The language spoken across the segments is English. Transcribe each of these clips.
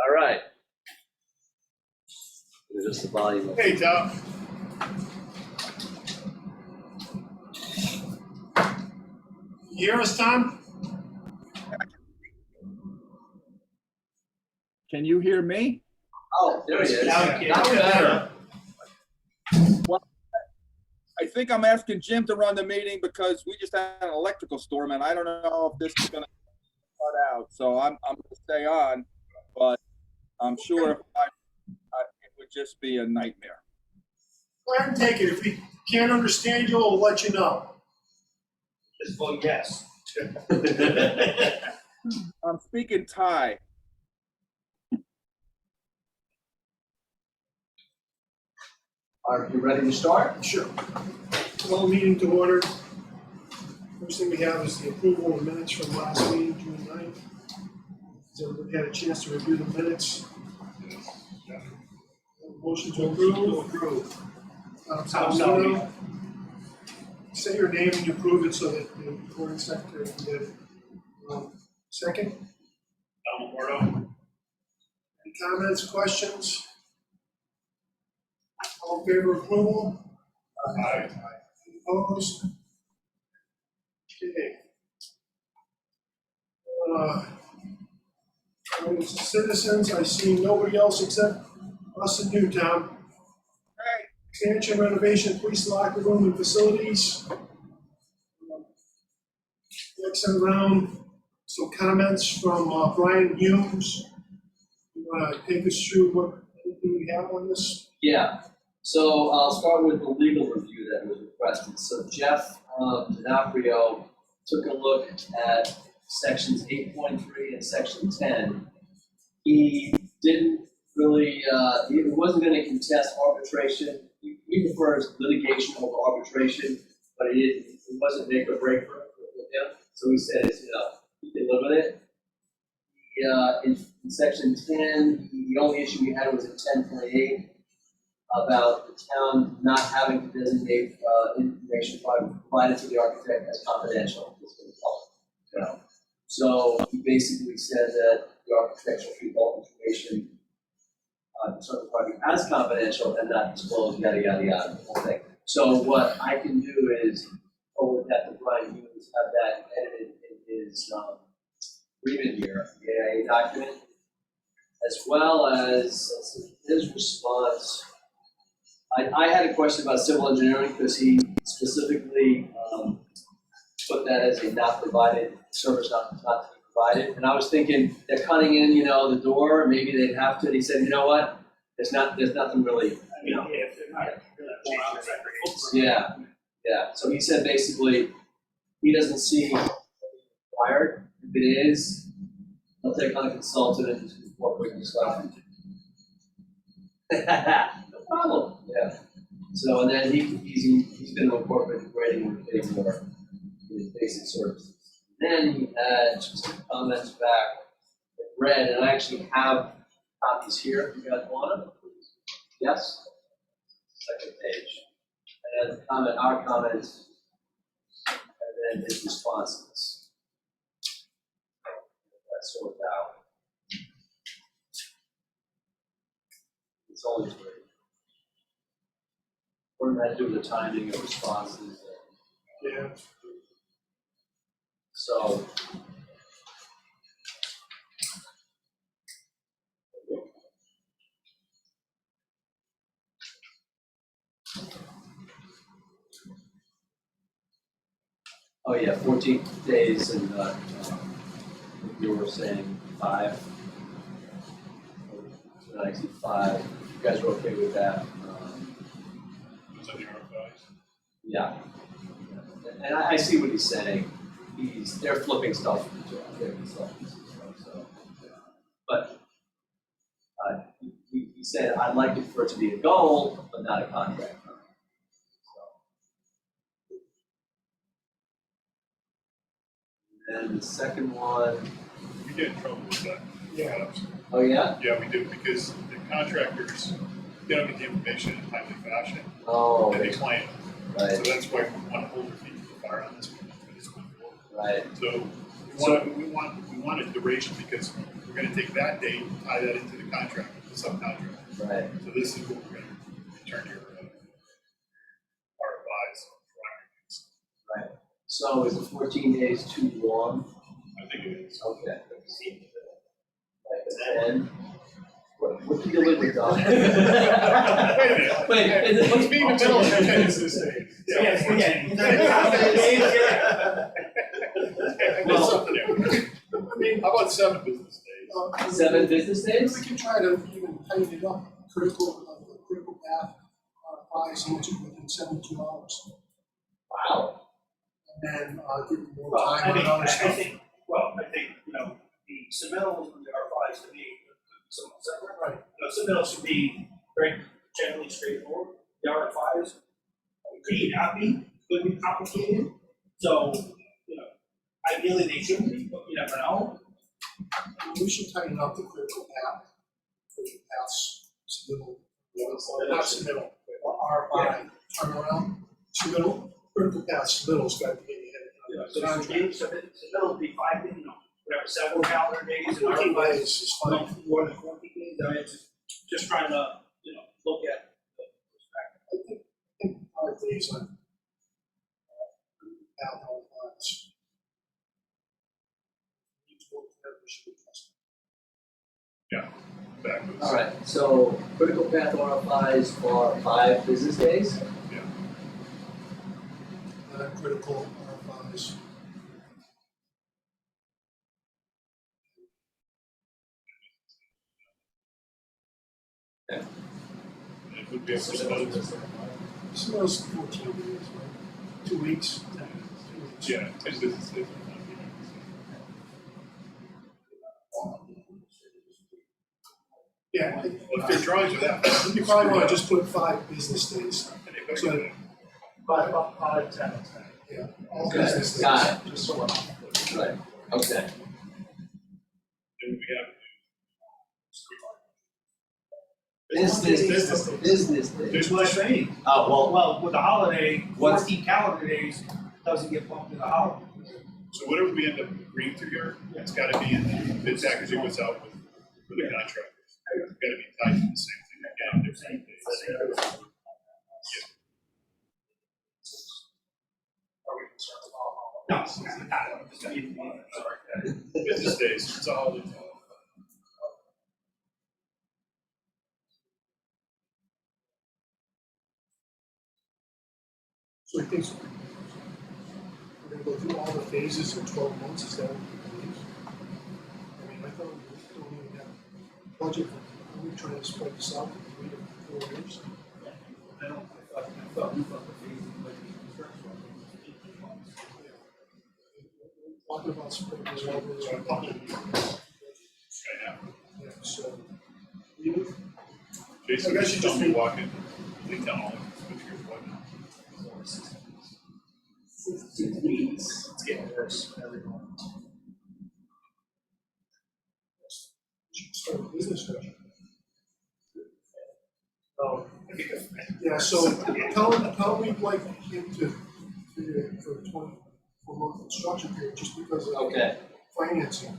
All right. Just the volume of. Hey, Tom. You hear us, Tom? Can you hear me? Oh, there he is. Now Now better. Well, I think I'm asking Jim to run the meeting because we just had an electrical storm and I don't know if this is gonna cut out. So I'm gonna stay on, but I'm sure if it would just be a nightmare. Go ahead and take it. If we can't understand you, we'll let you know. Just vote yes. I'm speaking Thai. Are you ready to start? Sure. Call meeting to order. First thing we have is the approval of minutes from last meeting, June 9th. Has everybody had a chance to review the minutes? Motion to approve. Tom, say your name and you approve it so that the recording secretary can get it. Second? Any comments, questions? All in favor of approval? Aye. Any opposed? Okay. Citizens, I see nobody else except us and you, Tom. Expansion, renovation, police locker room and facilities. Next round, some comments from Brian Humes. You want to take us through what anything we have on this? Yeah. So I'll start with the legal review that was requested. So Jeff D'Onofrio took a look at sections 8.3 and section 10. He didn't really, he wasn't going to contest arbitration. He prefers litigation over arbitration, but it wasn't make or break for him. So he said, you can live with it. In section 10, the only issue we had was in 10.8 about the town not having to designate information provided to the architect as confidential. So he basically said that the architect shall treat all information concerning the project as confidential and not disclose yada yada yada, the whole thing. So what I can do is forward that to Brian Hughes, have that edited in his agreement here, the AIA document, as well as his response. I had a question about civil engineering because he specifically put that as a not provided service, not to be provided. And I was thinking they're cutting in, the door. Maybe they'd have to. And he said, you know what? There's nothing really, Yeah. So he said basically he doesn't see required. If it is, they'll take on a consultant and just incorporate the stuff. No problem. Yeah. So and then he's going to incorporate the grading and getting more basic services. Then he had some comments back that read, and I actually have copies here if you guys want them. Yes? Second page. And then our comments, and then his responses. That's sorted out. It's always great. What did that do with the timing of responses? Yeah. So. Oh yeah, 14 days, and you were saying 5. So I see 5. You guys are okay with that? Was that the RFIs? Yeah. And I see what he's saying. They're flipping stuff. So, but he said, I'd like it for it to be a goal, but not a contract. And the second one. We get in trouble with that. Yeah. Oh, yeah? Yeah, we do, because the contractors, they don't get the information in a timely fashion. Oh, And they claim it. right. So that's why we want to hold their feet to the fire on this one. Right. So we want a duration because we're gonna take that date, and tie that into the contract, the subcontract. Right. So this is what we're gonna return your RFIs. Right. So is the 14 days too long? I think it is. Okay. Like a 10? What can you live with, Don? Wait a minute. Wait, Let's be in the middle of the business days. Yes, I missed something there. I mean, How about 7 business days? 7 business days? we can try to even tighten it up, critical path, RFIs into within 72 hours. Wow. And then, give them more Well, time on other I stuff. think, the submittals and the RFIs to me, somewhat separate. Right. Submittals should be very generally straightforward. The RFIs may not be, could be complicated. So, ideally they shouldn't be, but you never know. We should tighten up the critical paths, submittal, not submittal, or RFI, turnaround, submittal, critical path submittal's got to be in the So submittal would be 5, whatever, 7 calendar days. And 14 RFIs days is fine. no more than 14 days. I mean, just trying to, look at the perspective. I think 5 days on path RFIs. Need to work together, we should address Yeah, backwards. All right, so critical path RFIs are 5 business days? Yeah. it. Critical RFIs. And it would be a submittal. Submittal's 14 days, right? 2 weeks, 10 weeks. Yeah, 10 business days. Yeah, If their drawings are that. you probably want to just put 5 business days. And they better So- get it. 5, 10. Yeah, all Okay, business days. got it. Just so. Right, okay. Then we have. Business days. Here's what I'm saying. Oh, Well, with the holiday, What's- 14 calendar days doesn't get bumped to the holiday. So whatever we end up agreeing to here, it's gotta be in the bid package that goes out with the contractors. It's gotta be tied to the same thing again, different days. Are we concerned about? No, I'm just sorry. Business days, it's all. So I think we're gonna go through all the phases in 12 months, is that what you believe? I mean, I thought we don't even have a budget, are we trying to spread this out in 3 to 4 years? I thought we thought the phasing was construction was 18 months. Talking about spreading this over, Right now. yeah, so. You, Jason, I guess you tell just me need- walking, they tell all, switch your what now? 6 weeks. It's getting worse every month. start a business structure. Yeah, so tell me like him to, for a 24-month construction period, just because of Okay, financing.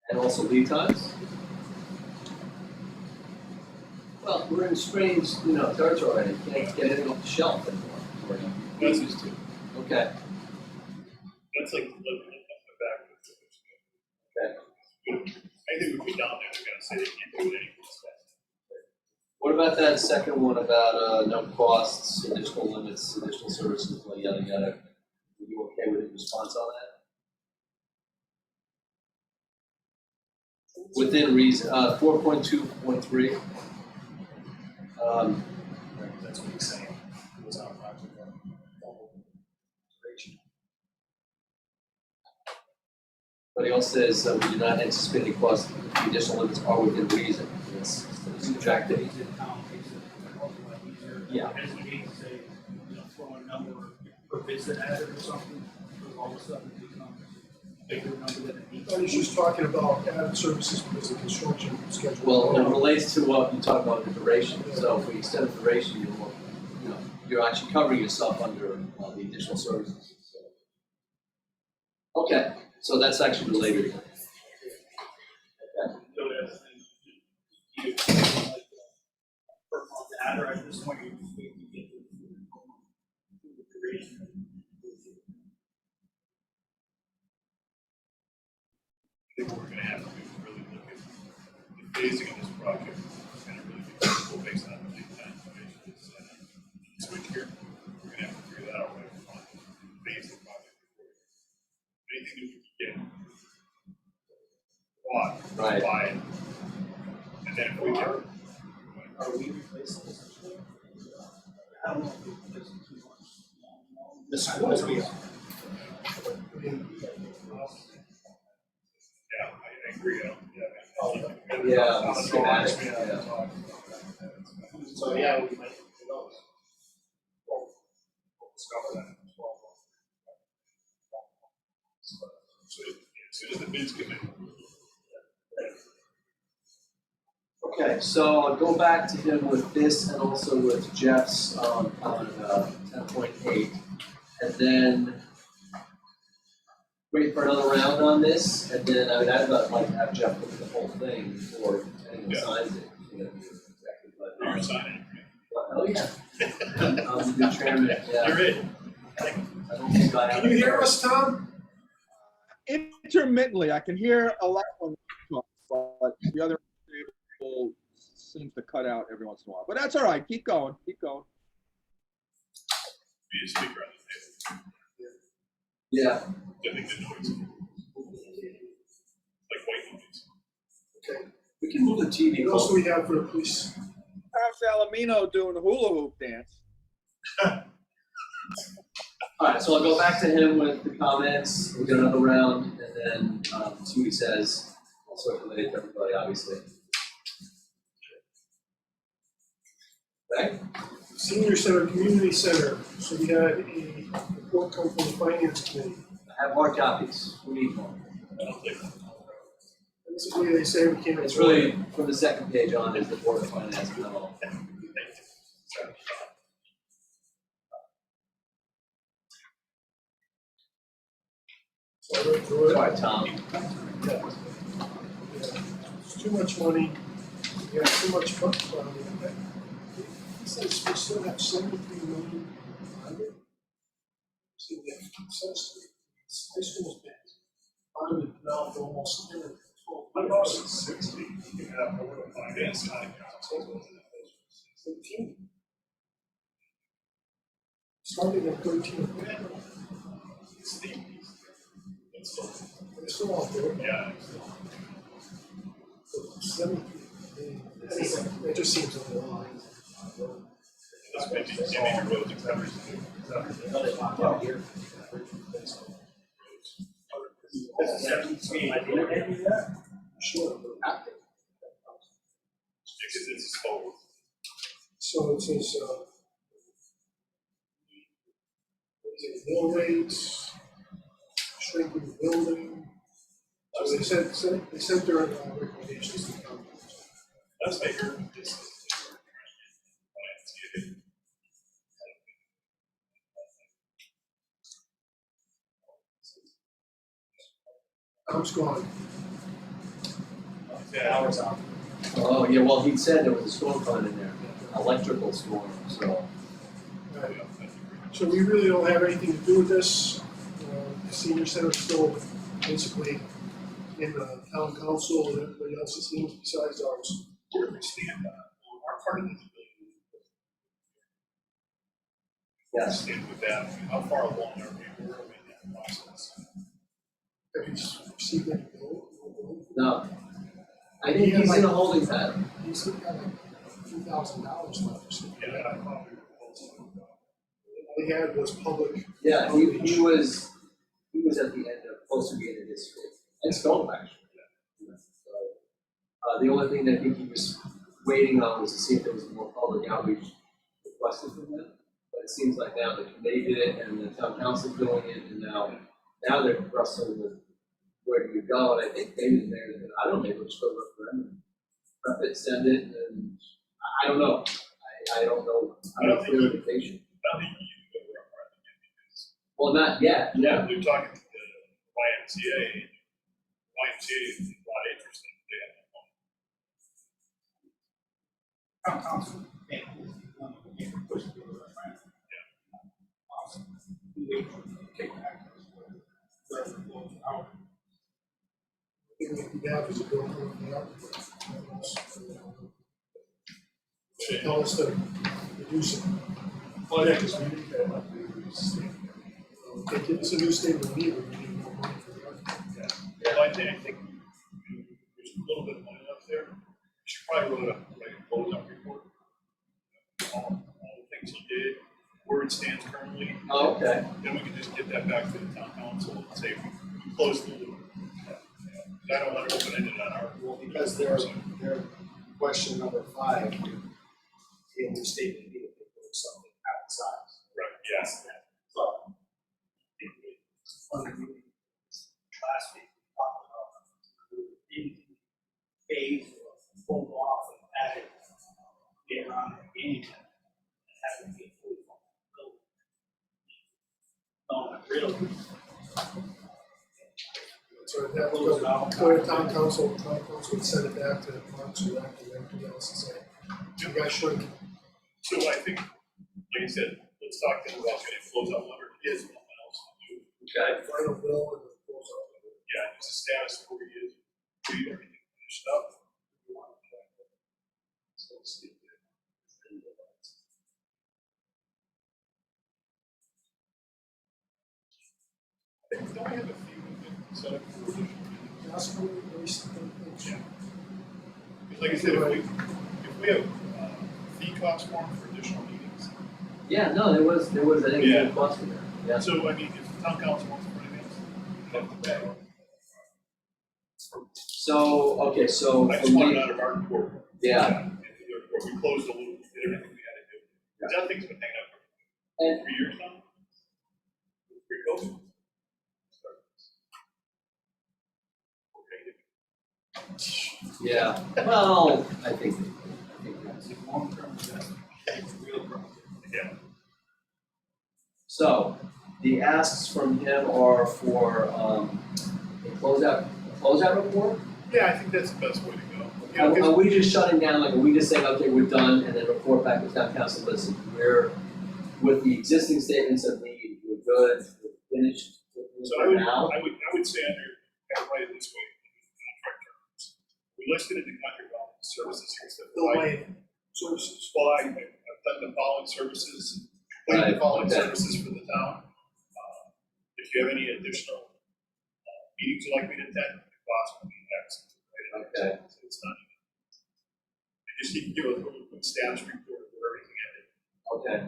and also lead times? Well, we're in strange, territory, you can't get anything off the shelf anymore. That's just two. Okay, That's like, look, back. okay. I think we put down there, they're gonna say they can't do it anymore. What about that second one about, no costs, additional limits, additional services, yada, yada? Are you okay with the response on that? Within reason, 4.2.3. That's what he's saying. It was our project. But he also says, we do not anticipate any costs, the additional limits are within reason. It's subtracted. Yeah. As we hate to say, throw a number per visit at it or something, because all of a sudden it becomes a bigger number than it needs I to was be. just talking about added services because of construction schedule. Well, it relates to what you talked about, the duration. So if we extend the duration, you're more, you're actually covering yourself under the additional services. Okay, so that's actually related. Okay. So that's, you per month ad, or at this point, you just wait to get the duration. I think what we're gonna have to do is really look at the phasing of this project, and really be careful based on the lead time information that's set up. Switch here, we're gonna have to figure that out right from the phase the project. Anything that we can get bought, Right. buy it. And then if we can, Are we replacing this? I don't know. The schools we are. yeah, I agree, I don't, Yeah, the schematic, yeah. So, yeah, we might. Discover that as well. So, as soon as the bids come in. Okay, so I'll go back to him with this and also with Jeff's on 10.8. And then wait for another round on this, and then I'd like to have Jeff look at the whole thing before anyone signs it. You know, exactly, but, You're signing oh yeah. I'm the new chairman, it. yeah. You're in. I don't think I have. Can you hear us, Tom? Intermittently, I can hear a lot of them, but the other people seems to cut out every once in a while. But that's all right. Keep going. Keep going. Be a speaker on the table. Yeah, I think the noise. Like white noise. Okay. we can move the TV. What else do we have for the police? How's Salamino doing the hula hoop dance? All right, so I'll go back to him with the comments, we'll get another round, and then see what he says. I'll circulate it to everybody, obviously. Okay? Senior Center, Community Center, so we had a report come from the Finance Committee. I have hard copies, we need more. Basically, they say we can't. It's really, from the second page on, is the Board of Finance memo. So I read through it. Sorry, Tom. Yeah. It's too much money, we have too much money. He says we still have 73 million under. See, we have high school's been funded now for almost 10 or 12 My boss years. is 60, you can have a little finance, I think. 13. Starting at 13. It's the, It's still out there. yeah. 70. Anyway, it just seems a lot. That's maybe roads and covers. Sure. Because it's exposed. So it says, mill rates, shrinking the building. So they sent their recommendations to the county. That's my hear this. Tom's gone. Yeah, hours out. Oh, yeah, well, he said there was a storm fund in there, electrical storm, so. So we really don't have anything to do with this. The senior center is still basically in the town council and everybody else's names besides ours. Where do we stand on our part of the building? Yes. Stand with that, I mean, how far along are we, where are we in that process? Have you received any bill? No. I think he's in a holding pattern. He's got like $2,000 left or something. Yeah, I thought we were close to it. All he had was public. Yeah, he was at the end of, close to the end of his school. It's going actually. So, the only thing that I think he was waiting on was to see if there was more public outreach requested from them. But it seems like now the committee did it and the town council's doing it, and now they're wrestling with where do you go, and I think maybe the mayor's gonna, I don't know, maybe we'll just go referendum. Prep it, send it, and I don't know. I don't know. I don't clear indication. don't think you can go around it because, Well, not yet, yeah, they're talking to the YMCA, and YMCA is a lot interesting, they have no money. Town council, can't push it to the right. They take back whatever goes out. If you have is a bill coming out. Tell us to reduce it. Well, yeah, because we need that, like, we They give us a new statement of need, we need more money for the architect. yeah. Well, I think there's a little bit of money left there. We should probably write a close-up report. All the things he did, where it stands currently. Oh, okay. Then we can just get that back to the town council and say, we closed the loop. I don't want to open ended on our. Well, because their question number 5, in the statement, if they put something outside. Right, yes. So, last week, we talked about anything phase or pulled off and added, get around anything. Having to be fully functional. No, not really. So that will go to town council would send it back to Mark's director, and everybody else and say, you guys should. So I think, like I said, let's talk to them about getting closeout letter, he has nothing else to do. Okay. Final bill and the closeout. Yeah, it's a status of where he is, we everything finished up. So let's see. Don't we have a fee set up for additional meetings? That's what we recently. Yeah. Because like I said, if we have fee cost form for additional meetings, Yeah, no, there was, I think, Yeah. a cost in there, yeah. so I mean, if the town council wants to put it in, they have to pay. So, okay, so I for just want it me, out of our report. yeah, We closed the loop, we did everything we had to do. That thing's been hanging up and, for 3 years now. Pre-COVID. yeah, well, I think that's. Long-term investment, real growth. Yeah. So, the asks from him are for, a closeout report? Yeah, I think that's the best way to go. Yeah, Are because we just shutting down, like, are we just saying, okay, we're done, and then report back to town council, listen, we're, with the existing statements of need, we're good, we're finished so for now? I would say write it this way. Contract terms. We listed it in contract services here, so Services. well, I've done the following services, complete the following okay. services for the town. If you have any additional meetings you'd like me to attend, the cost will be X. Right? Okay. So it's not even. I just need to give a little quick status report of where everything ended. Okay.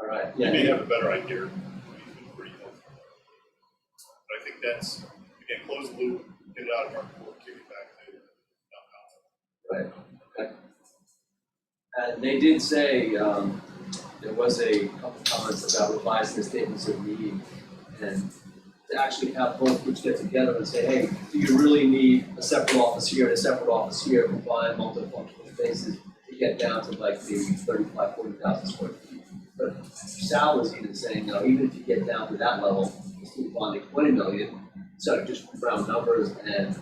All right, You may yeah, have a better idea. He's been pretty helpful. But I think that's, again, close the loop, get it out of our report, kick it back to town council. right, okay. And they did say, there was a couple comments about revising the statements of need, and to actually have both groups get together and say, hey, do you really need a separate office here and a separate office here, combine multifunctional spaces to get down to like the 35, 40,000 square feet? But Sal was even saying, no, even if you get down to that level, you're still bonding 20 million, instead of just round numbers, and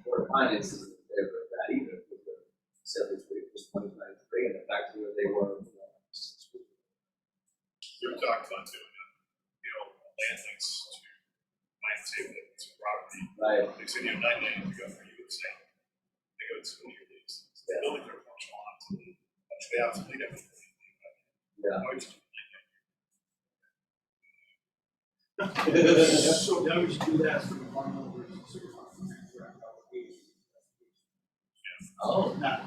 Board of Finance isn't in favor of that either, because the 73 plus 29.3, and back to where they were, you know, 6 weeks. We were talking about doing, land links to land savings property. Right, They said, 9 million to go for you would say. They go to your lease. The buildings are functional, obsolete, actually obsolete, everything. yeah. So now we should do that for the one over Oh, Not,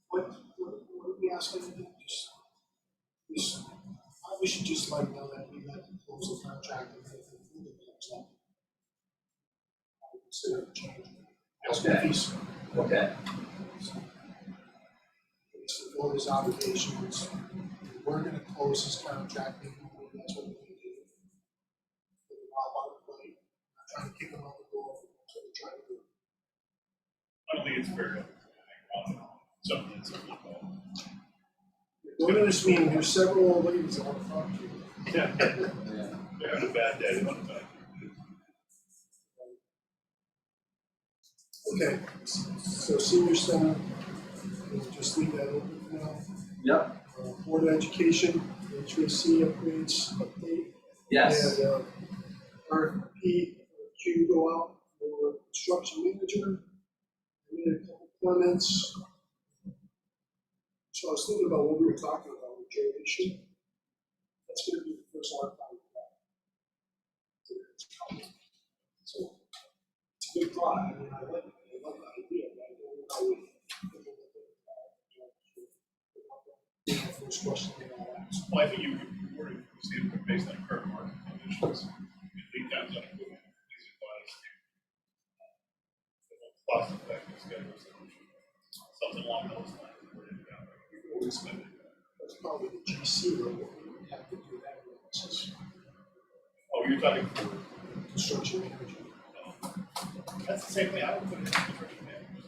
What are we asking to do? We should just like know that we got to close the contract and if the food comes up. I would consider changing. Okay. Okay, It's the board's obligations. We're gonna close this contract, maybe that's what we're gonna do. Put the Rob on the plate, not trying to kick them out the door, that's what we're trying to do. I don't think it's fair to something that's a little more. Going to this meeting, there's several old ladies that want to talk to you. Yeah, Yeah. they're having a bad day, they want to talk. Okay, so senior center, we'll just leave that open for now. Yep, Board of Education, HVAC upgrades, update. yes. And RFP, queue go out for construction manager. I made a couple comments. So I was thinking about what we were talking about with duration. That's gonna be the first RFP. So it's a good thought. I mean, I love that idea, but I don't know how we. First question that I'll ask. Well, I think you worded, based on current market conditions, lead times on equipment, these advise cost effective schedule solution, something along those lines. We've always spent it. That's probably the GC, or what we would have to do that analysis, Oh, you're talking for, construction manager. that's the same thing, I would put it in construction management.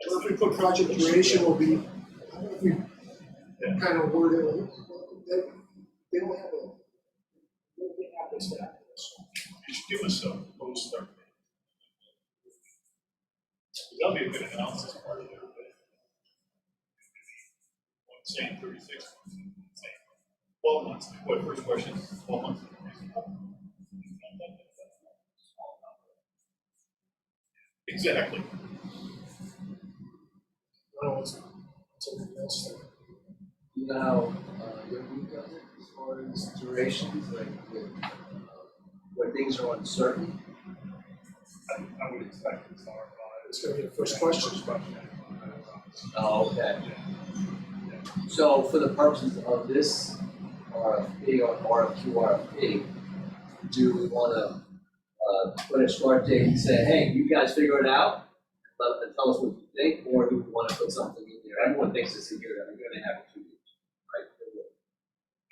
Well, if we put project duration will be, I don't know if we kind of word it, they don't have a, they don't have this that. You should give us a proposed start date. That'll be a good analysis part of it, but I'm saying 36 months, saying 12 months, what, first question, 12 months? Exactly. No, it's something else there. You know how, your group does it as far as durations, like with, where things are uncertain? I would expect it's our It's gonna be the first question. Oh, okay. So for the purposes of this RFP or RFQ RFP, do we wanna, put a start date and say, hey, you guys figure it out, and tell us what you think, or do we wanna put something in there? Everyone thinks it's a year, that we're gonna have it 2 years, right? I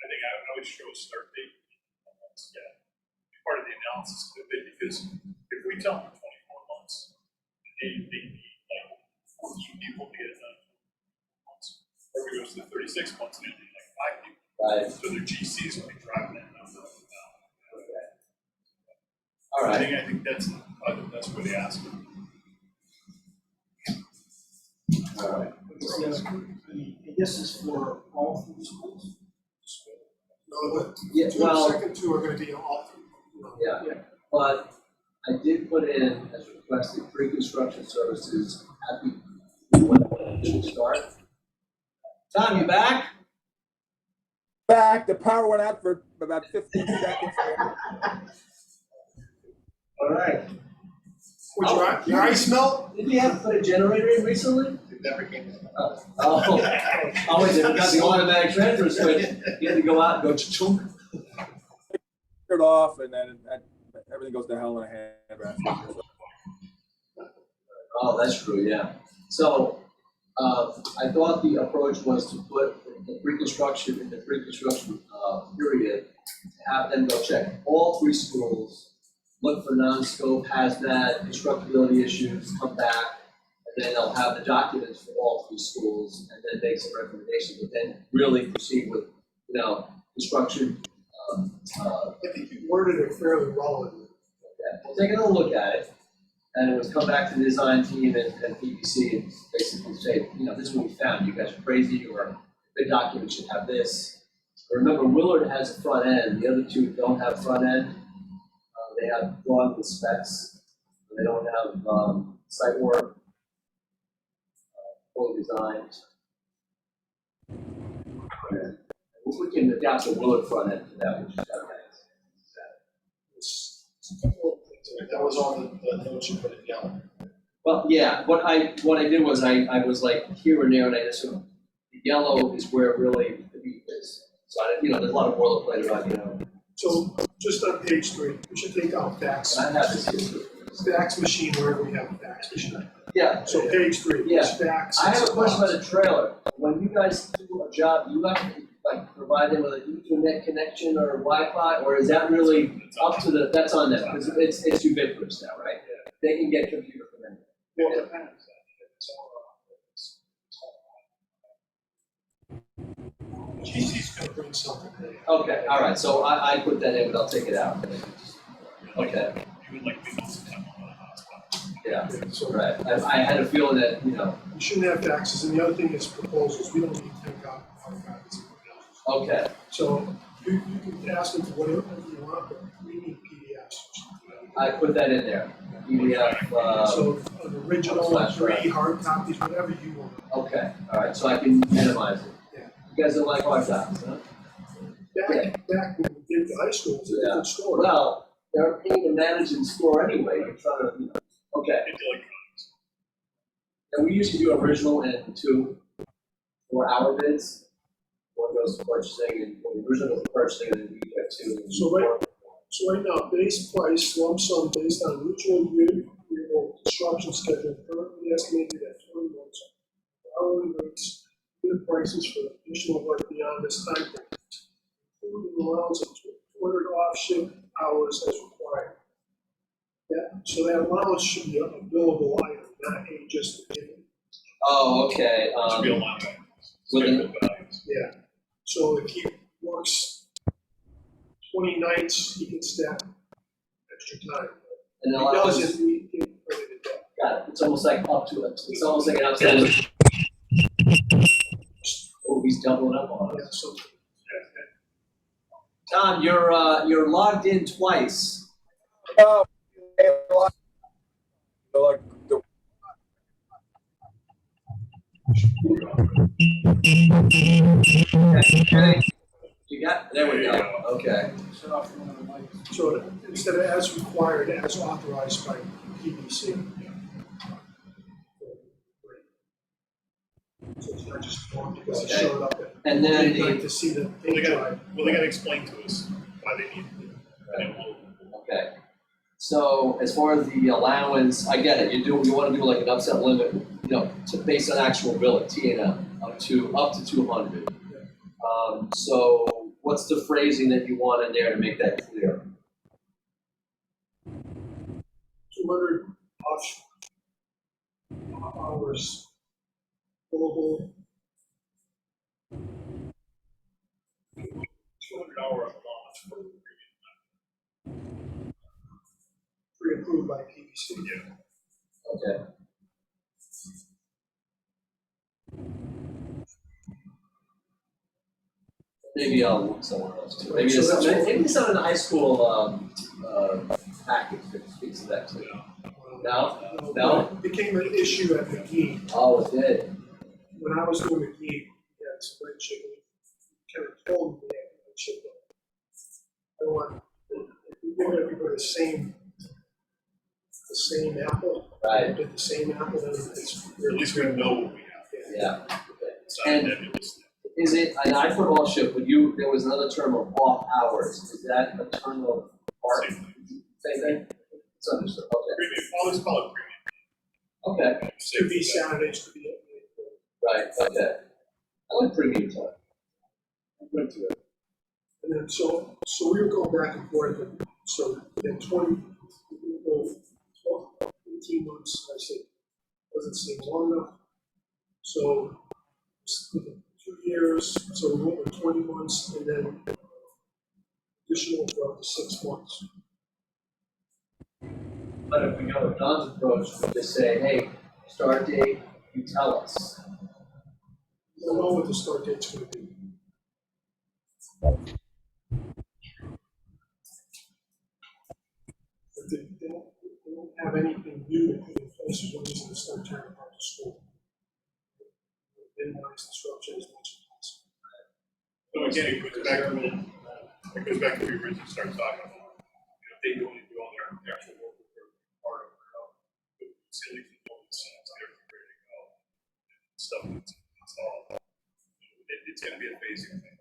think I would show a start date. Yeah, part of the analysis of it, because if we tell them 24 months, they need like 14 people to get it done in 24 months. Or if it goes to 36 months, and they need like 5 people. Right. So their GCs will be driving that number up and down. Okay. All I right. think that's what they ask. All right. This is for all three schools. No, the Yeah, two, well, second two are gonna be all three. yeah, but I did put in as requested pre-construction services at the, when it should start. Tom, you back? Back, the power went out for about 15 seconds. All right. Would your eyes melt? Did you have to put a generator in recently? It never came. Oh, wait, they got the automatic transfer switch. You had to go out and go chunk. It off, and then everything goes to hell in a handbasket. Oh, that's true, yeah. So, I thought the approach was to put the pre-construction in the pre-construction, period, to have them go check all three schools, look for non-scope, hazmat, constructability issues, come back, and then they'll have the documents for all three schools, and then make some recommendations, but then really proceed with, construction, I think you worded it fairly well. okay. We'll take another look at it, and it was come back to the design team and PPC and basically say, this is what we found, you guys are crazy, or the document should have this. Remember, Willard has a front end, the other two don't have front end. They have drawn the specs, they don't have, site work, fully designed. And we can adapt the Willard front end to that, which is okay. That was all the notes you put in yellow. Well, yeah, what I did was I was like here and there, and I just sort of, the yellow is where really the beef is. So there's a lot of boilerplate around, So just on page 3, we should take out fax, and I have this here too. fax machine wherever we have a fax machine. Yeah, So page 3, Yeah. it's fax. I have a question about the trailer. When you guys do a job, you have to provide them with an Ethernet connection or Wi-Fi, or is that really up to that's on them, because it's ubiquitous now, right? They can get computer from anywhere. Well, GC's gonna bring something in. Okay, all right, so I put that in, but I'll take it out. Okay, You would like people to come on a hotspot. yeah, So right. I had a feeling that, you know, you shouldn't have taxes, and the other thing is proposals, we don't need 10 copies of proposals. okay, So you can ask them for whatever you want, but we need PDFs. I put that in there. PDF, So an original, Slash, 3 hard copies, whatever you want. okay, all right, so I can minimize it. Yeah. You guys don't like hard copies, huh? Back when we did the high school, it was a Yeah. different story. Well, they're paying to manage and store anyway, you're trying to, you know, okay. It's electronics. And we usually do original and 2 4-hour bids. One goes to purchasing, and the original goes to purchasing, and then we get 2. and So right now, base price lump sum based on mutual agreeable construction schedule currently estimated at 20 months. Hourly rates, unit prices for additional work beyond this time frame, including allowance of 200 off-shift hours as required. Yeah, so that allowance should be a billable item, not a just a given. Oh, okay, Should be a line item. with an- Scheduled values. Yeah, so if he works 20 nights, he can stack extra time. and If then he allows, doesn't, we get credited that. got it, it's almost like up to it, it's almost like an upsell. Oh, he's doubling up on Yeah, us. so Tom, you're logged in twice. Oh, like the Okay. You got, there we go, okay. So instead of as required, as authorized by PBC. So it's not just one because it showed up at. And then They'd like the, to see the Well, they page gotta, drive. well, they gotta explain to us why they need it. And then we'll, okay. So as far as the allowance, I get it, you wanna do like an upset limit, you know, based on actual billing, T&M, up to 200. So what's the phrasing that you want in there to make that clear? 200 hours billable. 200-hour allowance for the Pre-approved by PBC. premium. Okay. Maybe I'll look somewhere else too. Maybe So it's that's something, what- maybe it's something in the high school, package that speaks to that too. No? No? It became an issue at McGee. Oh, it did. When I was doing McGee, we had some red chicken. Kind of told me that red chicken. I want, if we give everybody the same apple. Right. Did the same apple, then it's. Or at least we know what we have. Yeah. It's not And- nebulous. Is it, and I put off shift, but there was another term of off hours. Is that a term of art? Same thing. Same thing? It's understood, okay. Premium, always call it premium. Okay, Could be Saturdays, could be. right, okay. I like premium time. I'm good to it. And then, so we were going back and forth, and so then 12, 18 months, I said, doesn't seem long enough. So, 2 years, so we went with 20 months, and then additional for up to 6 months. But if we go with Don's approach, we just say, hey, start date, you tell us. We don't know what the start date's gonna be. But they don't have anything new to put in place, when he's gonna start tearing apart the school. Minimize disruption as much as possible. So again, it goes back to, what we originally started talking about. You know, they only do all their actual work with their part of the facility, components, everything ready to go. Stuff that's installed. It's gonna be a phasing thing,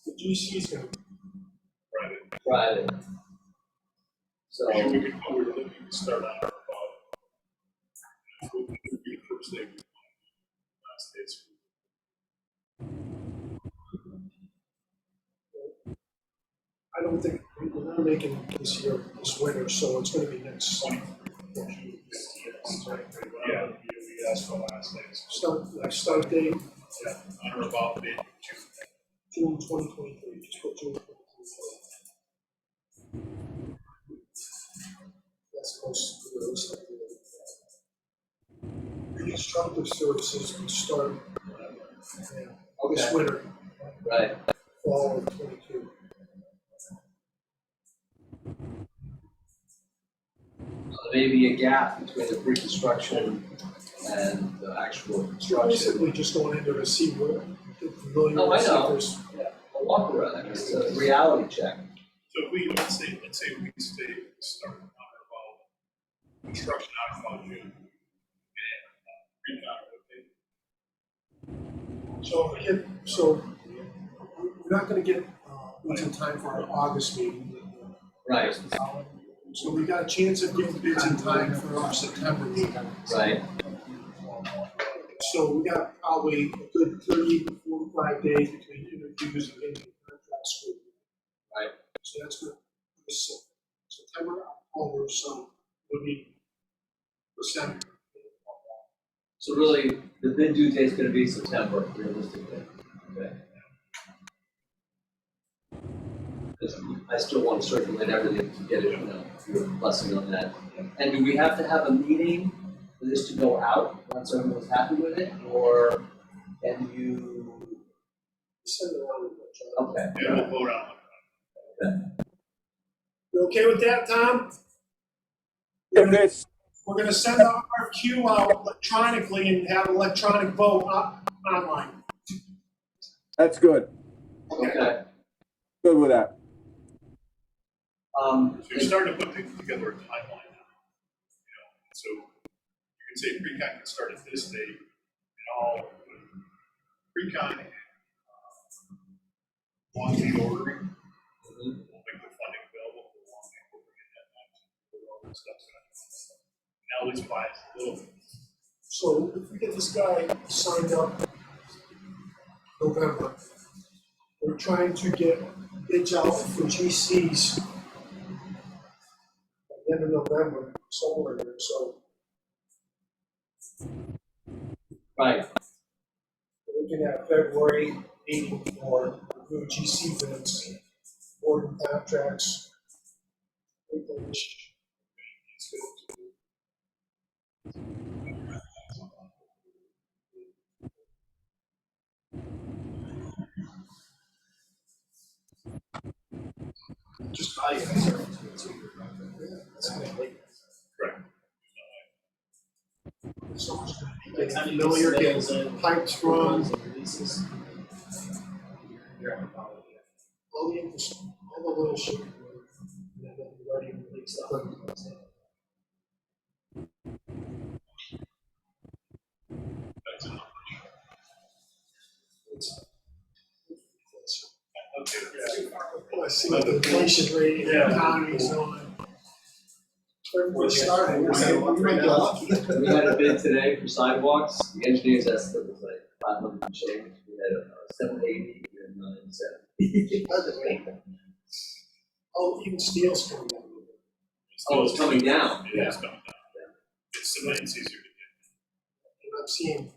The GC is gonna, right? Friday. So, And we're looking to start out about, what would be the first day we want, last day of school. I don't think, we're not making it this year, this winter, so it's gonna be next. 23. Yeah. ask for last days. Start date, Yeah, on or about mid-June. June 2023, just put June 2023. That's most realistic. Constructive services would start, this Okay, winter, right. fall of 22. Maybe a gap between the pre-construction and the actual construction. Basically just going into the sea world, get familiar Oh, I with know. sectors. A walk around, I mean, it's a reality check. So if we, let's say we start on or about construction out about June. And, So we're not gonna get, bids in time for our August meeting. Right, So we got a chance of getting bids in time for our September meeting. right, So we got probably a good 30 to 45 days between interviews and getting the contracts through. right. So that's good. September, October, so it'll be December. So really, the bid due date's gonna be September, realistically, okay? Because I still want to circulate everything to get it, your blessing on that. And do we have to have a meeting for this to go out once everyone's happy with it, or can you? Send it around. Okay. Yeah, we'll vote on it. You okay with that, Tom? If it's, We're gonna send the RFQ out electronically and have an electronic vote online. that's good. Okay. Good with that. So you're starting to put together a timeline now. So you can say pre-con can start at this date, and all pre-con and long lead ordering. We'll make the funding available for long lead ordering at that time. All that stuff's gonna now let's buy a little bit. So if we get this guy signed up November, we're trying to get bids out for GCs at the end of November, somewhere there, so Right, we can have February meeting for new GC bids, awarding contracts. Just value. That's kind of late. Correct. So much get familiar, get pipes run, all the little shit. And then we're ready to release the equipment. Okay, I see what the inflation rate and the economy's on. We're starting, we might get lucky. we had a bid today for sidewalks, the engineer's estimate was like 500 and change, we had 780 and 970. Oh, even steel's coming down. Oh, it's coming down. It is coming down. It's cement's easier to get. And I'm seeing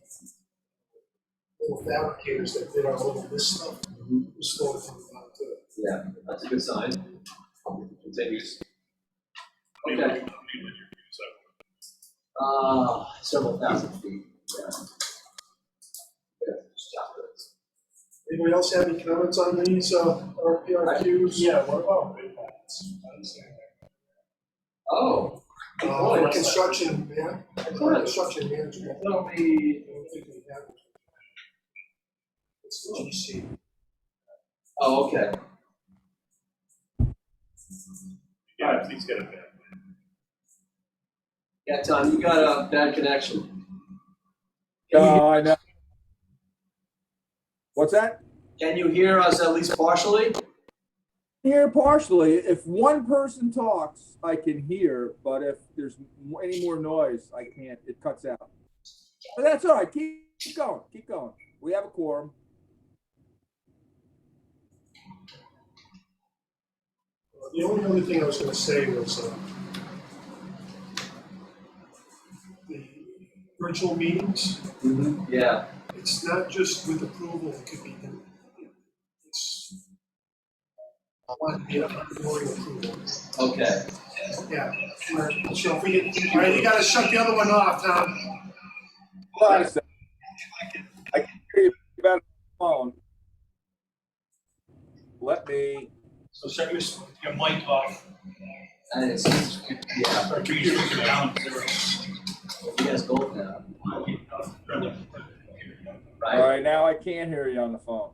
little fabricators that did our little this stuff, we're slowly coming down to it. Yeah, that's a good sign. Continues. How many Okay. linear feet is that? Several thousand feet, yeah. Yeah, just chop it. Anybody else have any comments on these, RPRQs? Yeah, what about bid plans? I didn't see anything. Oh, good For point. construction, man, construction management. I don't think we have. It's the GC. Oh, okay. Yeah, please get a bid. Yeah, Tom, you got a bad connection. Oh, I know. What's that? Can you hear us at least partially? Hear partially. If one person talks, I can hear, but if there's any more noise, I can't. It cuts out. But that's all right. Keep going. Keep going. We have a quorum. The only other thing I was gonna say was, the virtual meetings, Yeah, it's not just with approval, it could be, it's, I want to be an ongoing approval. okay. Yeah, so if we get, all right, you gotta shut the other one off, Tom. Hold on a second. I can hear you better on the phone. Let me, So shut your mic off. And it's, yeah, Or turn your speaker down to zero. you guys both now, all right? right, now I can't hear you on the phone.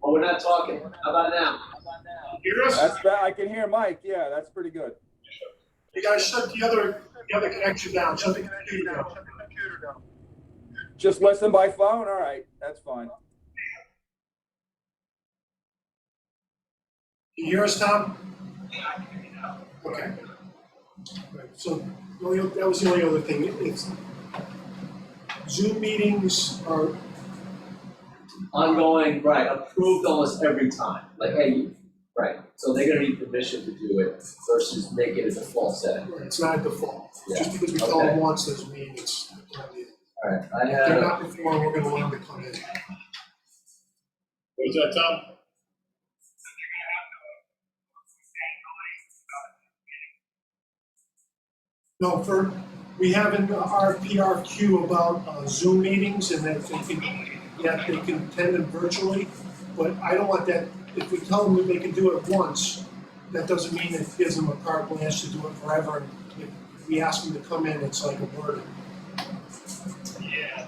Oh, we're not talking. How about now? Hear us? That's bad. I can hear Mike. Yeah, that's pretty good. You gotta shut the other connection down, shut the computer down. Just listen by phone? All right, that's fine. Can you hear us, Tom? Okay. Right, so, that was the only other thing, it's, Zoom meetings are, Ongoing, right, approved almost every time, like, hey, right, so they're gonna need permission to do it versus make it a default setting. it's not a default. Yeah. Just because we tell them Okay. once doesn't mean it's not needed. Alright, I If they're had, not performing, we're gonna want them to come in. What was that, Tom? No, we have an RFQ about Zoom meetings and that they can attend them virtually, but I don't want that, if we tell them that they can do it once, that doesn't mean it gives them a carte blanche to do it forever. If we ask them to come in, it's like a burden. Yeah.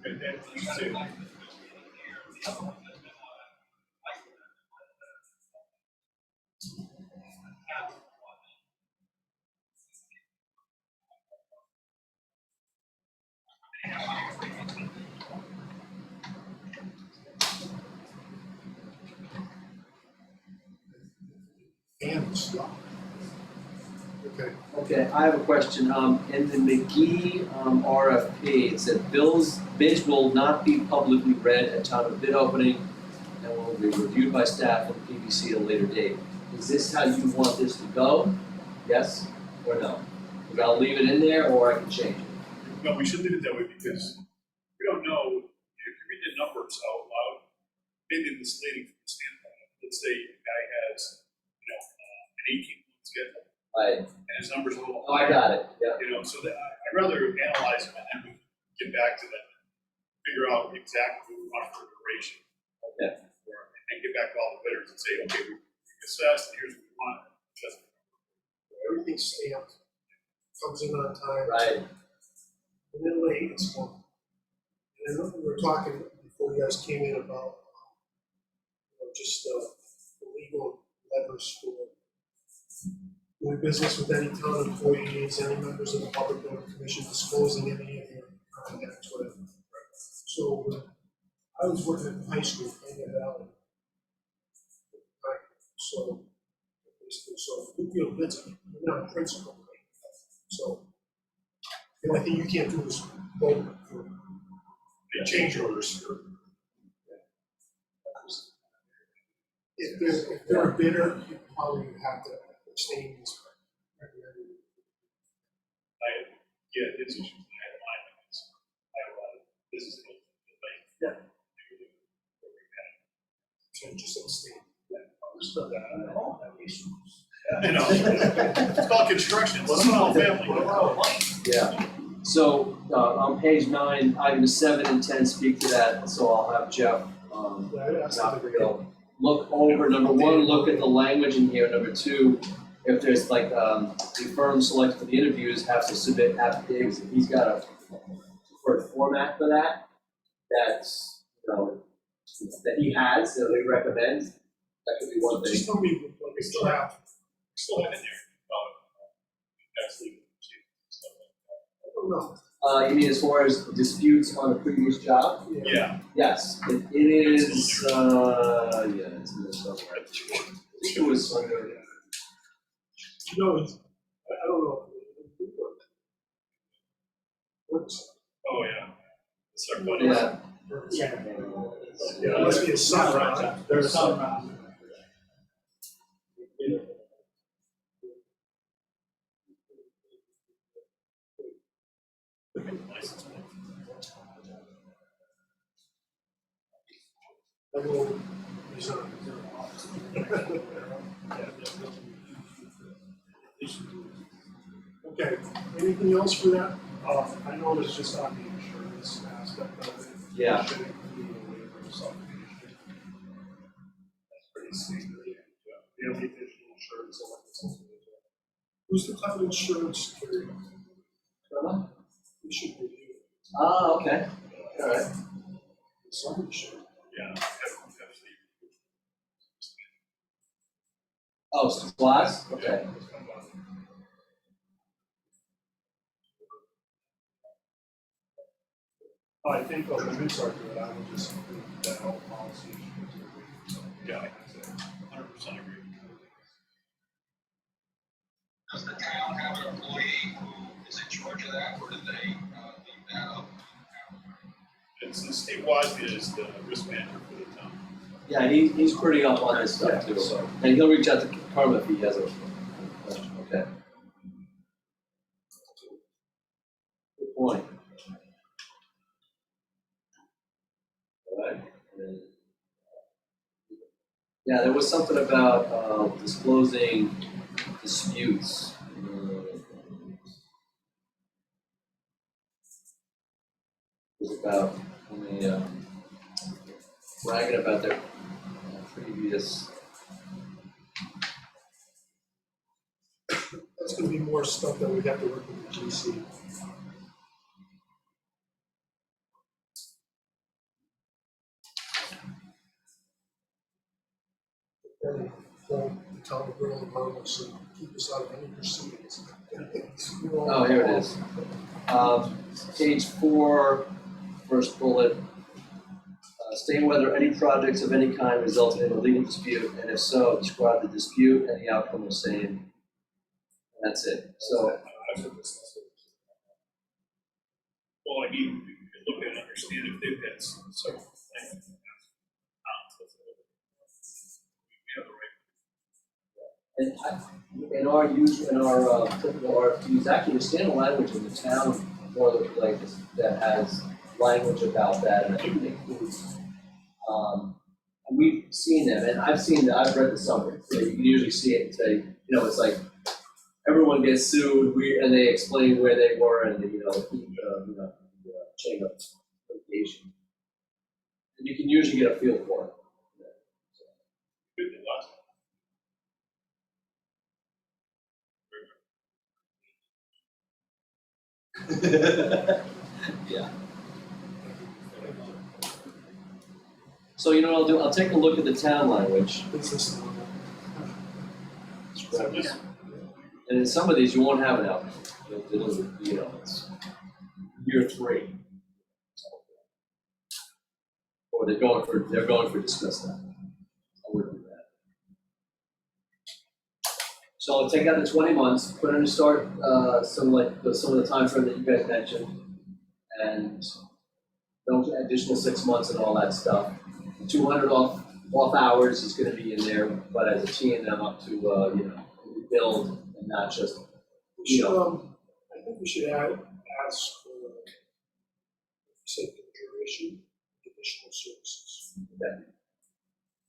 Good, that, you too. And stuff. Okay. okay, I have a question, in the McGee, RFP, it said bids will not be publicly read at time of bid opening and will be reviewed by staff and PBC at a later date. Is this how you want this to go? Yes or no? We gotta leave it in there or I can change it? No, we should leave it that way because we don't know, if you read the numbers out loud, maybe misleading from the standpoint of, let's say a guy has, an 18-month schedule Right, and his number's a little oh, I higher. got it, yeah, So that I'd rather analyze them and then we get back to them, figure out exactly what we want for a duration. okay, And get back to all the bidders and say, okay, we assessed, here's what we want. Just Everything's stamped, comes in on time. right, And then late, it's gone. And then we were talking before you guys came in about, just the legal levers for doing business with any town employees, any members of the public or commission, disclosing any of your contacts, whatever. So, I was working at the high school, in Valley. Right, so, Newfield bids, we're not principal. So, the only thing you can't do is vote for change orders. If they're a bidder, you probably have to abstain. yeah, it's issues I have mine. I have a lot of business. Yeah. So just abstain. It's called construction, it's a small family. yeah. So, on page 9, items 7 and 10 speak to that, so I'll have Jeff, not real. Look over, number 1, look at the language in here, number 2, if there's like, the firm selected for the interviews have to submit affidavits, if he's got a preferred format for that, that's, that he has, that he recommends, that could be one thing. Just tell me what it's draft. Still have in there, that's legal. I don't know. You mean as far as disputes on a previous job? Yeah. Yes, it is, yeah, it's in there somewhere. I think it was under, No, it's, I don't know. What's, Oh, yeah. It's our buddy. yeah, it must be a sub. There's some. with license plates. I will resign. Okay, anything else for that? I know it's just on the insurance aspect of it. Yeah. Should include a waiver of subdivision. That's pretty standard. The only additional insurance element. Who's the town insurance carrier? We should review it. Oh, okay, all right. Somebody should. Yeah. Oh, supplies, okay. I think the limits are good, I would just include that whole policy. Yeah, I can say 100% agree. Does the town have an employee who is in charge of that, or do they leave that up? It's Steve Wasby is the risk manager for the town. Yeah, he's pretty up on this stuff too, so, and he'll reach out to Carmen if he has a question, okay. Good point. All right. Yeah, there was something about disclosing disputes. It was about when they bragging about their previous. That's gonna be more stuff that we have to work with the GC. And the town of Berlin Harmless and keep us out of any proceedings. Oh, here it is. Page 4, first bullet. State whether any projects of any kind resulted in a legal dispute, and if so, describe the dispute and the outcome of same. And that's it. So, Well, I mean, you can look at it and understand if they've had several things. and in our typical RFQs, actually, the standard language in the town, more like this, that has language about that, and I think it includes. And we've seen them, and I've read the summary, so you can usually see it and say, it's like, everyone gets sued, and they explain where they were, and the chain of litigation. And you can usually get a feel for it. Yeah. So you know what I'll do? I'll take a look at the town language. Business. And in some of these, you won't have an outcome. It's year 3. Or they're going for dismissal. I wouldn't do that. So I'll take out the 20 months, put in a start, some of the time frame that you guys mentioned, and don't additional 6 months and all that stuff. 200 off hours is going to be in there, but as a T&M up to build and not just. I think we should ask for duration, additional services. Okay.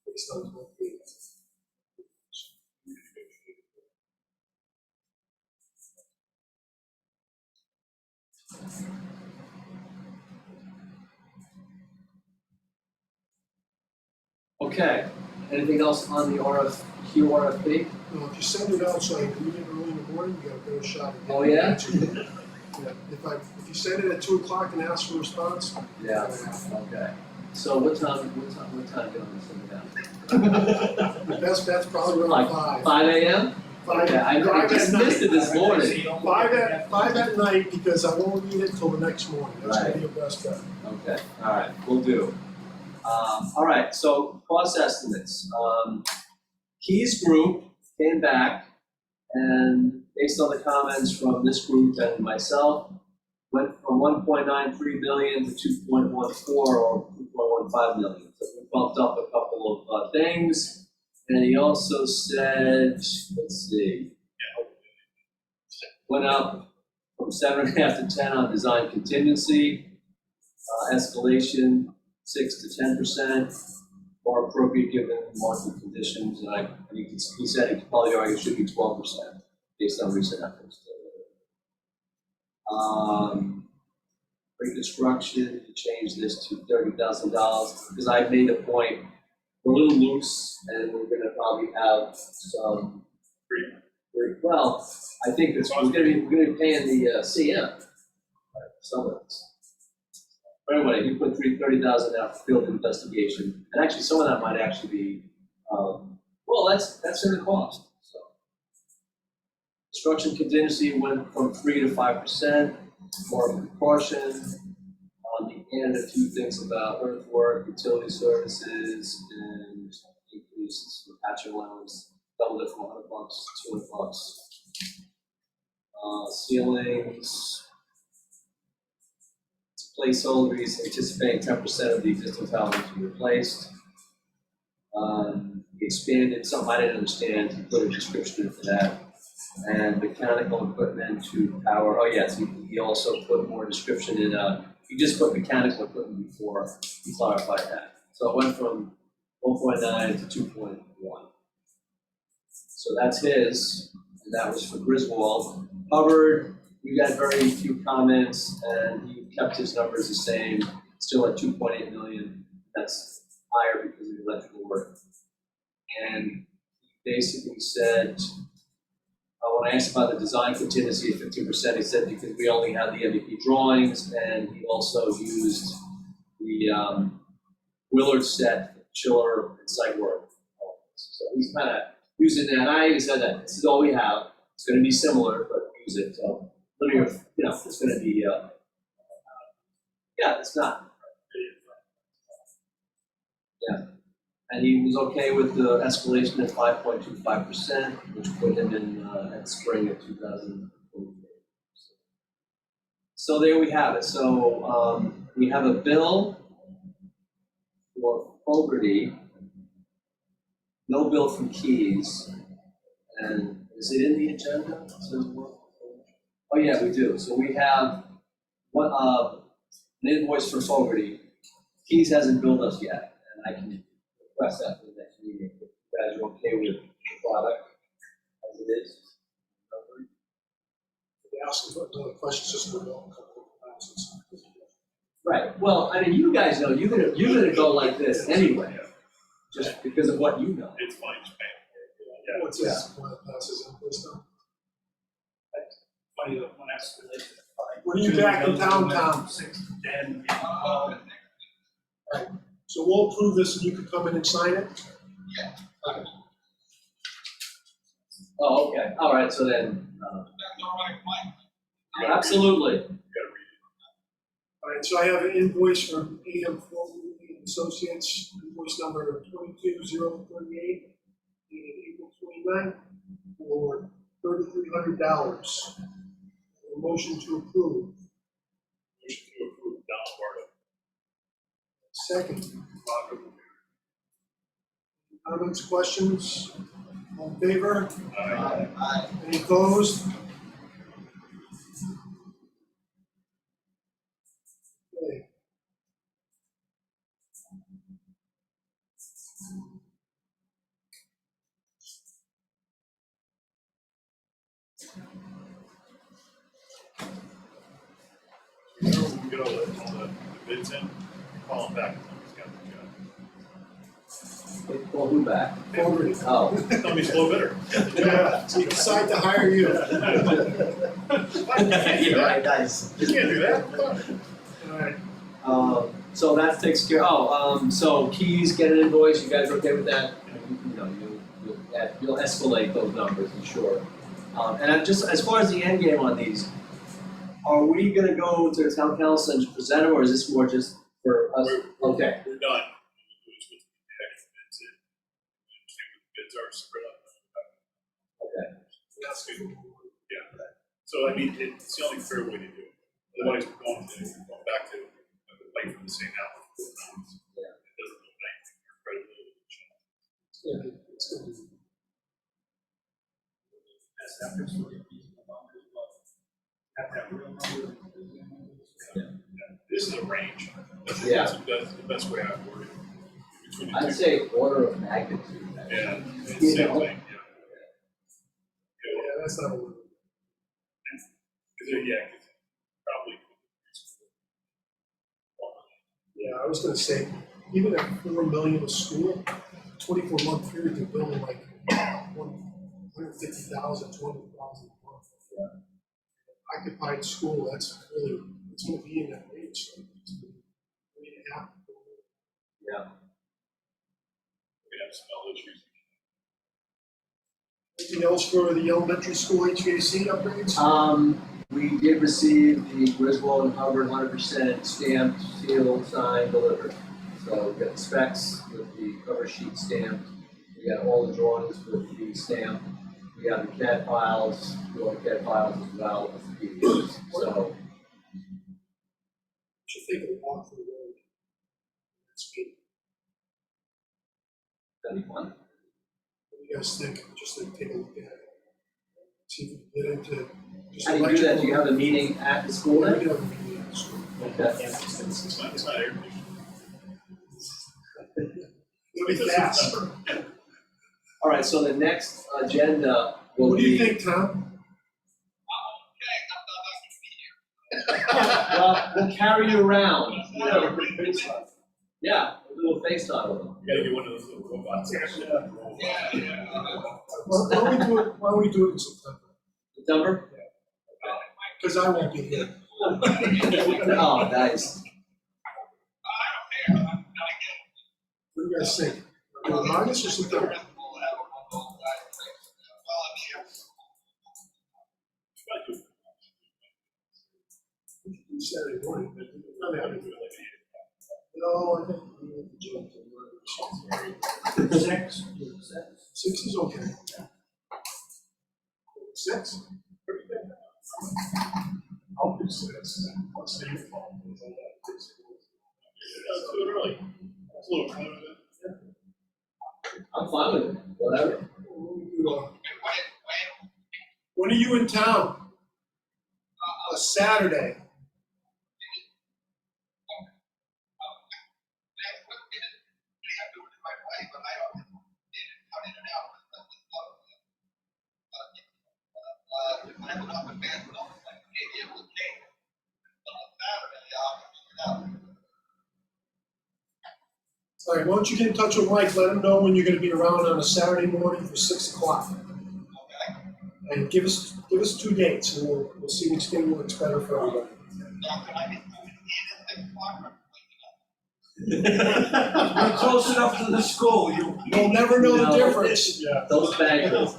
Based on what we. Okay. Anything else on the RFP? If you send it out, so I can read it early in the morning, you got a better shot. Oh, yeah? Yeah, if you send it at 2 o'clock and ask for a response. Yeah. Okay. So what time do you want to send it out? The best bet's probably around Like 5. 5 a.m.? Okay, I just missed it this morning. 5 at night, because I won't need it till the next morning. That's gonna be your best bet. Okay, all right, we'll do. All right, so cost estimates. Keys Group came back, and based on the comments from this group and myself, went from 1.93 million to 2.14 or 2.15 million. So we bumped up a couple of things. And he also said, let's see, went up from 7.5 to 10 on design contingency, escalation 6 to 10%, more appropriate given market conditions. And he said he could probably argue it should be 12% based on recent efforts. Reconstruction, you change this to $30,000 because I made a point. We're a little loose, and we're going to probably have some. Well, I think we're going to be paying the CM. Some of this. But anyway, he put $30,000 out for field investigation, and actually some of that might actually be, well, that's in the cost. So, construction contingency went from 3 to 5%, more of a precaution. He added a few things about earthwork, utility services, and increases for patch allowance, doubled it from $100 to $200. Ceilings. Placeholders, anticipating 10% of the existing tile to be replaced. He expanded something I didn't understand, he put a description for that. And mechanical equipment to power, oh yes, he also put more description in, he just put mechanical equipment before he clarified that. So it went from 1.9 to 2.1. So that's his, and that was for Griswold. Hubbard, we got very few comments, and he kept his numbers the same, still at 2.8 million. That's higher because of the electrical work. And he basically said, when I asked about the design contingency at 15%, he said because we only had the MVP drawings, and he also used the Willard set, chiller, and site work. So he's kind of using that. I even said that this is all we have. It's going to be similar, but use it. Linear, it's going to be, yeah, it's not. Yeah. And he was okay with the escalation at 5.25%, which put him in at spring of 2023. So there we have it. So we have a bill for Fogarty, no bill from Keys, and is it in the agenda? Oh yeah, we do. So we have one an invoice for Fogarty. Keys hasn't billed us yet, and I can request that for the next meeting. If you guys are okay with the product as it is. They ask another question, just for a couple of houses. Right. Well, I mean, you guys know you're gonna go like this anyway, just because of what you know. It's fine, just pay it. Yeah. What's this, one that passes in this time? Funny, when I escalated. When are you back in town, Tom? 6 to 10. So we'll approve this and you can come in and sign it? Oh, okay. All right. So then, That's all right, Mike. absolutely. You gotta read it. All right, so I have an invoice from AM Fogarty and Associates, invoice number 22038, dated April 29, for $3,300. A motion to approve. Motion to approve Don Second. Bardo. Comments, questions? All in favor? Aye. Any opposed? Okay. We get all the bids in, call them back, and tell them he's got the job. Well, who back? Fogarty. Oh. Tell me he's a little better. Yeah, so you decide to hire you. You're right, nice. You can't do that. All right. So that takes care. So Keys get an invoice. You guys are okay with that? You'll escalate those numbers, I'm sure. And I'm just as far as the end game on these, are we going to go to the town council and present them, or is this more just for us? Okay. We're done. We'll do is with the actual bids in. We understand what the bids are spread out. Okay. That's good. Yeah. So I mean, it's the only fair way to do it. Otherwise, we're going back to fight for the same apple. Yeah. It doesn't look like your credibility. Yeah, it's gonna be. That's efforts for the numbers, but have to have real number. This is a range. That's the best way I've worded it. Between the I'd two. say order of magnitude. Yeah, it's You same know? thing, yeah. Yeah, that's not a word. Yeah, probably. Yeah, I was gonna say, even at 4 million a school, 24-month period, they're building like 150,000, 200,000 a month. Occupied school, that's really, it's gonna be in that range, so it's gonna be 3.5. Yeah. We have smell issues. Anything else for the elementary school HVAC upgrades? We did receive the Griswold and Hubbard 100% stamped, sealed, signed, delivered. So we got the specs with the cover sheet stamped. We got all the drawings with the stamp. We have the CAD files, all the CAD files as well as the PDFs. So Should take a walk through the road. That's good. that'd be fun. What do you guys think? Just like take a look at it. See if we can get into just How do you do that? Do you have a electrical. meeting at the school Yeah, we then? do have a meeting at the school. Okay. It's not air conditioning. It'll be It's fast. September. Yeah. All right, so the next agenda will What do you be. think, Tom? Well, we'll carry you around. Yeah, we'll do a FaceTime with them. You gotta get one of those little robots. Why don't we do it in September? September? Because I won't be here. Oh, nice. What do you guys think? August or September? Saturday morning, but we probably have to do it like 8 o'clock. No, I think we need to jump to 6. 6 is okay. 6? I'll do 6. What's the fault? It's too early. It's a little kind of I'm fine with it, whatever. When are you in town? A Saturday. All right, why don't you get in touch with Mike, let him know when you're gonna be around on a Saturday morning for 6 o'clock. And give us 2 dates, and we'll see which day works better for everybody. You're close enough to the school, You'll never know the No. difference. Yeah. those bankers.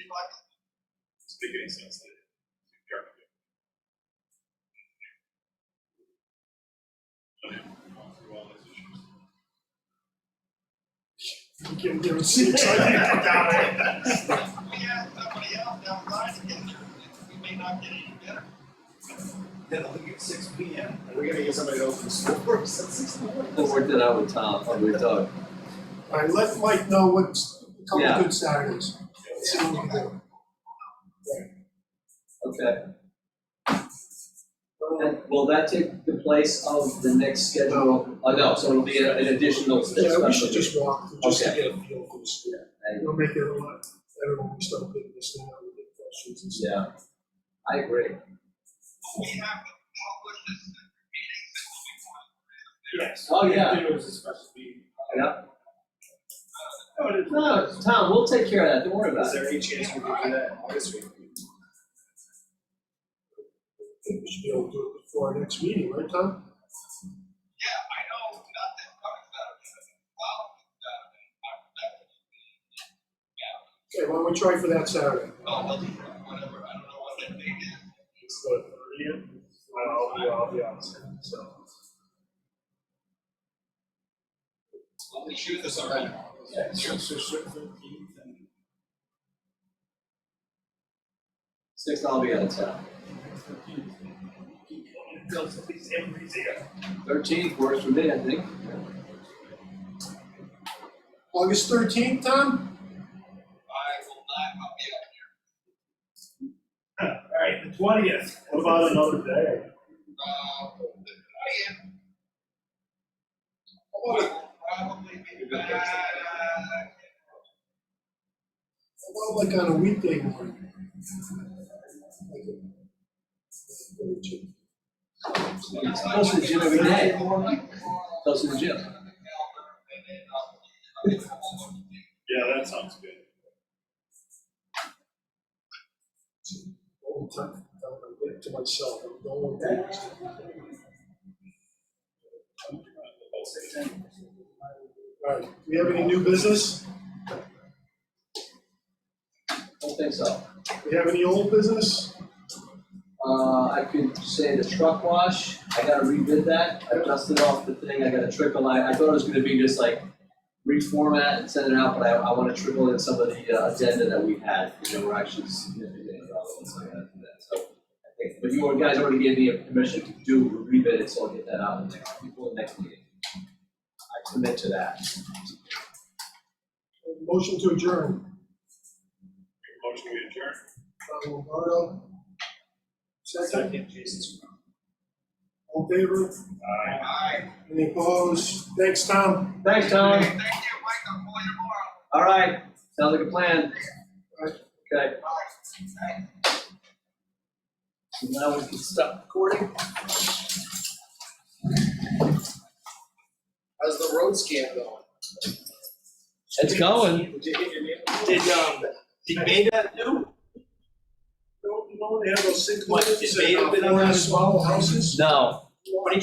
Does it make any sense that through all those issues? You can give it 6. I think I'm down there. We have somebody else outside to get there, we may not get any better. Then it'll be at 6 p.m. Are we gonna get somebody to open the school for us at 6 p.m.? We'll work that out with Tom, or with Doug. All right, let Mike know what's a couple Yeah. good Saturdays. Let's see what we can do. Okay. And will that take the place of the next schedule? Oh, no, so it'll be an additional. Yeah, we should just walk through just to Okay. get a feel for the school. And- It'll make it a lot better when we start getting this thing out with the questions and stuff. Yeah, I agree. We have to publish this meeting. Yes. Oh, yeah. It was a special meeting. Yeah. No, Tom, we'll take care of that, don't worry about Is it. there any chance we could do that August week? I think we should be able to do it before our next meeting, right, Tom? Yeah, I know, not that coming Saturday, Okay, why don't we try for that Saturday? well, whatever, I don't know what that date is. It's the 30th. I'll be on so. Let me shoot this already. Yeah, so 13th and 6th, I'll be out of town. 13th. Until everybody's here. 13th works for me, I think. August 13th, Tom? I will not, I'll be up here. All right, the 20th. What about another day? Probably be back, How about like on a weekday morning? It's close to the gym every day. Close to the gym. Yeah, that sounds good. Oh, time, I get to myself, I'm going with that. All right, do we have any new business? Don't think so. Do we have any old business? I could say the truck wash, I gotta rebid that, I dusted off the thing, I gotta trickle, I thought it was gonna be just like reformat and send it out, but I wanna trickle in some of the agenda that we had, we're actually significant relevant, so I gotta do that, so. I think, but you guys already gave me a permission to do rebid it, so I'll get that out before the next meeting. I commit to that. Motion to adjourn. Motion we adjourn. Lombardo. Second. All in favor? Aye. Any opposed? Thanks, Tom. Thanks, Tom. Thank you, Mike, I'll call you tomorrow. All right, sounds like a plan. Right. Okay, Bye. so now we can stop recording. How's the road scan going? It's going. Did you hit your neighbor? Did Beta do? Don't they have those six What, lines did and Beta been on four that? small houses? No, What did